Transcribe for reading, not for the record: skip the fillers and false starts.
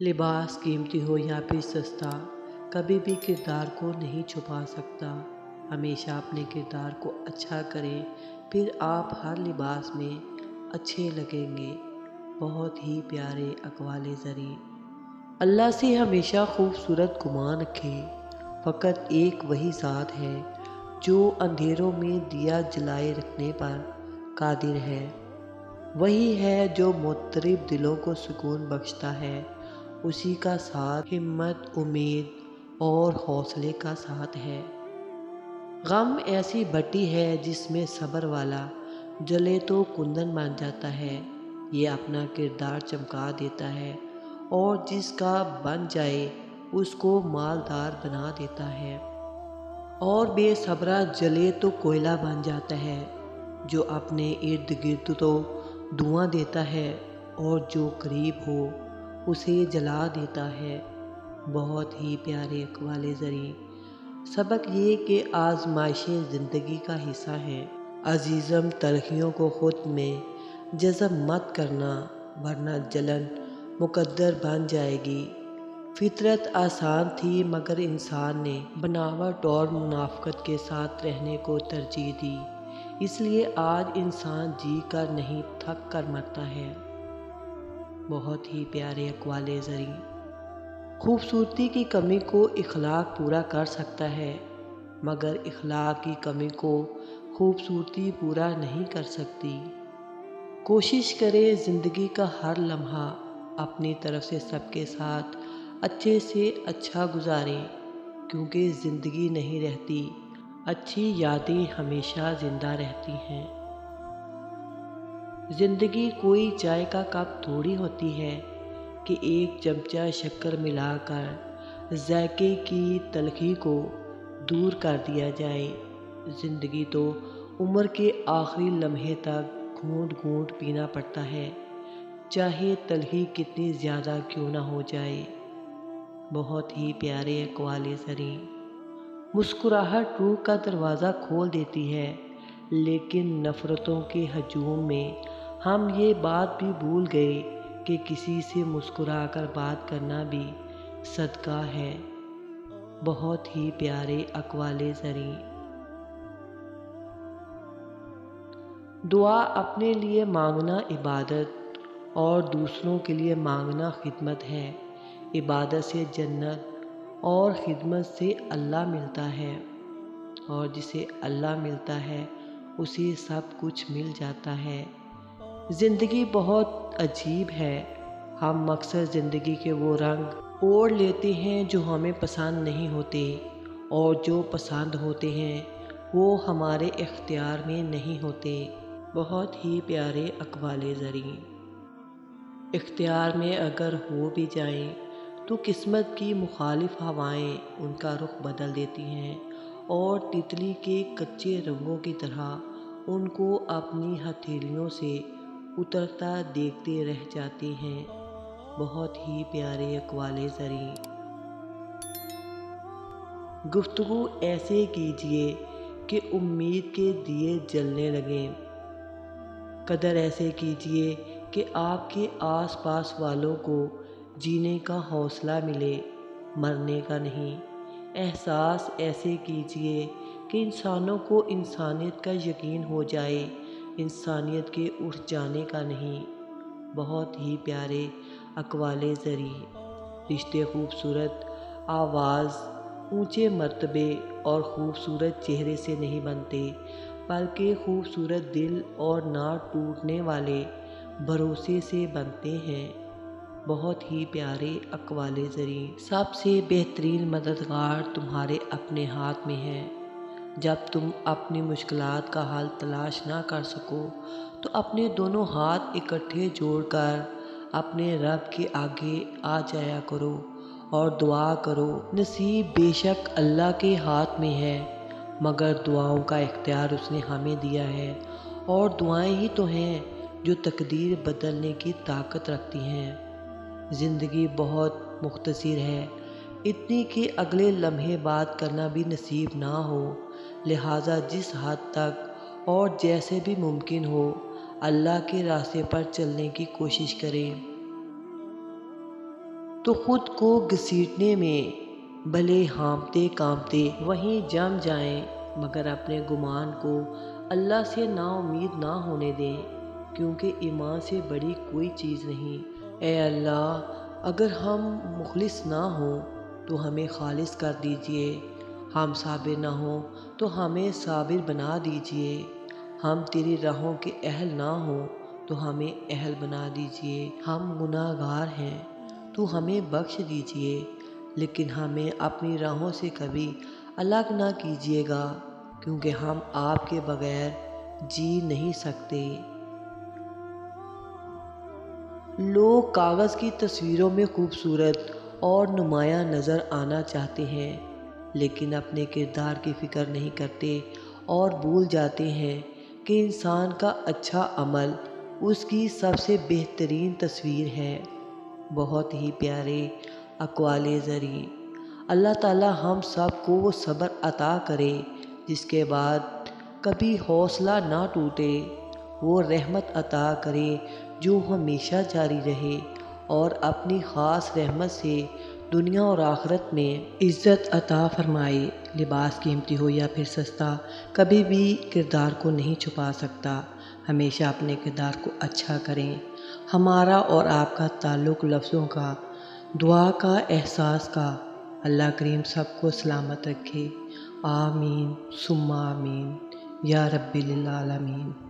لباس قیمتی ہو یا پھر سستا، کبھی بھی کردار کو نہیں چھپا سکتا۔ ہمیشہ اپنے کردار کو اچھا کریں، پھر آپ ہر لباس میں اچھے لگیں گے۔ بہت ہی پیارے اقوال زریں۔ اللہ سے ہمیشہ خوبصورت گمان رکھیں۔ فقط ایک وہی ذات ہے جو اندھیروں میں دیا جلائے رکھنے پر قادر ہے۔ وہی ہے جو مضطرب دلوں کو سکون بخشتا ہے۔ اسی کا ساتھ ہمت، امید اور حوصلے کا ساتھ ہے۔ غم ایسی بتی ہے جس میں صبر والا جلے تو کندن بن جاتا ہے۔ یہ اپنا کردار چمکا دیتا ہے اور جس کا بن جائے اس کو مالدار بنا دیتا ہے۔ اور بے صبرا جلے تو کوئلہ بن جاتا ہے، جو اپنے ارد گرد تو دھواں دیتا ہے اور جو قریب ہو اسے جلا دیتا ہے۔ بہت ہی پیارے اقوال زریں۔ سبق یہ کہ آزمائشیں زندگی کا حصہ ہیں۔ عزیزم، تلخیوں کو خود میں جذب مت کرنا، ورنہ جلن مقدر بن جائے گی۔ فطرت آسان تھی مگر انسان نے بناوٹ اور منافقت کے ساتھ رہنے کو ترجیح دی، اس لیے آج انسان جی کر نہیں تھک کر مرتا ہے۔ بہت ہی پیارے اقوال زریں۔ خوبصورتی کی کمی کو اخلاق پورا کر سکتا ہے، مگر اخلاق کی کمی کو خوبصورتی پورا نہیں کر سکتی۔ کوشش کریں زندگی کا ہر لمحہ اپنی طرف سے سب کے ساتھ اچھے سے اچھا گزاریں، کیونکہ زندگی نہیں رہتی، اچھی یادیں ہمیشہ زندہ رہتی ہیں۔ زندگی کوئی چائے کا کپ تھوڑی ہوتی ہے کہ ایک چمچہ شکر ملا کر ذائقے کی تلخی کو دور کر دیا جائے۔ زندگی تو عمر کے آخری لمحے تک گھونٹ گھونٹ پینا پڑتا ہے، چاہے تلخی کتنی زیادہ کیوں نہ ہو جائے۔ بہت ہی پیارے اقوال زریں۔ مسکراہٹ روح کا دروازہ کھول دیتی ہے، لیکن نفرتوں کے ہجوم میں ہم یہ بات بھی بھول گئے کہ کسی سے مسکرا کر بات کرنا بھی صدقہ ہے۔ بہت ہی پیارے اقوال زریں۔ دعا اپنے لیے مانگنا عبادت اور دوسروں کے لیے مانگنا خدمت ہے۔ عبادت سے جنت اور خدمت سے اللہ ملتا ہے، اور جسے اللہ ملتا ہے اسے سب کچھ مل جاتا ہے۔ زندگی بہت عجیب ہے۔ ہم اکثر زندگی کے وہ رنگ اوڑھ لیتے ہیں جو ہمیں پسند نہیں ہوتے، اور جو پسند ہوتے ہیں وہ ہمارے اختیار میں نہیں ہوتے۔ بہت ہی پیارے اقوال زریں۔ اختیار میں اگر ہو بھی جائیں تو قسمت کی مخالف ہوائیں ان کا رخ بدل دیتی ہیں، اور تتلی کے کچے رنگوں کی طرح ان کو اپنی ہتھیلیوں سے اترتا دیکھتے رہ جاتی ہیں۔ بہت ہی پیارے اقوال زریں۔ گفتگو ایسے کیجیے کہ امید کے دیے جلنے لگیں۔ قدر ایسے کیجیے کہ آپ کے آس پاس والوں کو جینے کا حوصلہ ملے، مرنے کا نہیں۔ احساس ایسے کیجیے کہ انسانوں کو انسانیت کا یقین ہو جائے، انسانیت کے اٹھ جانے کا نہیں۔ بہت ہی پیارے اقوال زریں۔ رشتے خوبصورت آواز، اونچے مرتبے اور خوبصورت چہرے سے نہیں بنتے، بلکہ خوبصورت دل اور نہ ٹوٹنے والے بھروسے سے بنتے ہیں۔ بہت ہی پیارے اقوال زریں۔ سب سے بہترین مددگار تمہارے اپنے ہاتھ میں ہے۔ جب تم اپنی مشکلات کا حل تلاش نہ کر سکو تو اپنے دونوں ہاتھ اکٹھے جوڑ کر اپنے رب کے آگے آ جایا کرو اور دعا کرو۔ نصیب بے شک اللہ کے ہاتھ میں ہے، مگر دعاؤں کا اختیار اس نے ہمیں دیا ہے، اور دعائیں ہی تو ہیں جو تقدیر بدلنے کی طاقت رکھتی ہیں۔ زندگی بہت مختصر ہے، اتنی کہ اگلے لمحے بات کرنا بھی نصیب نہ ہو، لہٰذا جس حد تک اور جیسے بھی ممکن ہو اللہ کے راستے پر چلنے کی کوشش کریں۔ تو خود کو گھسیٹنے میں بھلے ہامتے کامتے وہیں جم جائیں، مگر اپنے گمان کو اللہ سے نا امید نہ ہونے دیں، کیونکہ ایمان سے بڑی کوئی چیز نہیں۔ اے اللہ، اگر ہم مخلص نہ ہوں تو ہمیں خالص کر دیجئے، ہم صابر نہ ہوں تو ہمیں صابر بنا دیجئے، ہم تیری راہوں کے اہل نہ ہوں تو ہمیں اہل بنا دیجئے، ہم گناہ گار ہیں تو ہمیں بخش دیجئے، لیکن ہمیں اپنی راہوں سے کبھی الگ نہ کیجیے گا، کیونکہ ہم آپ کے بغیر جی نہیں سکتے۔ لوگ کاغذ کی تصویروں میں خوبصورت اور نمایاں نظر آنا چاہتے ہیں، لیکن اپنے کردار کی فکر نہیں کرتے اور بھول جاتے ہیں کہ انسان کا اچھا عمل اس کی سب سے بہترین تصویر ہے۔ بہت ہی پیارے اقوال زریں۔ اللہ تعالی ہم سب کو وہ صبر عطا کرے جس کے بعد کبھی حوصلہ نہ ٹوٹے، وہ رحمت عطا کرے جو ہمیشہ جاری رہے، اور اپنی خاص رحمت سے دنیا اور آخرت میں عزت عطا فرمائے۔ لباس قیمتی ہو یا پھر سستا، کبھی بھی کردار کو نہیں چھپا سکتا۔ ہمیشہ اپنے کردار کو اچھا کریں۔ ہمارا اور آپ کا تعلق لفظوں کا، دعا کا، احساس کا۔ اللہ کریم سب کو سلامت رکھے۔ آمین ثم آمین یا رب العالمین۔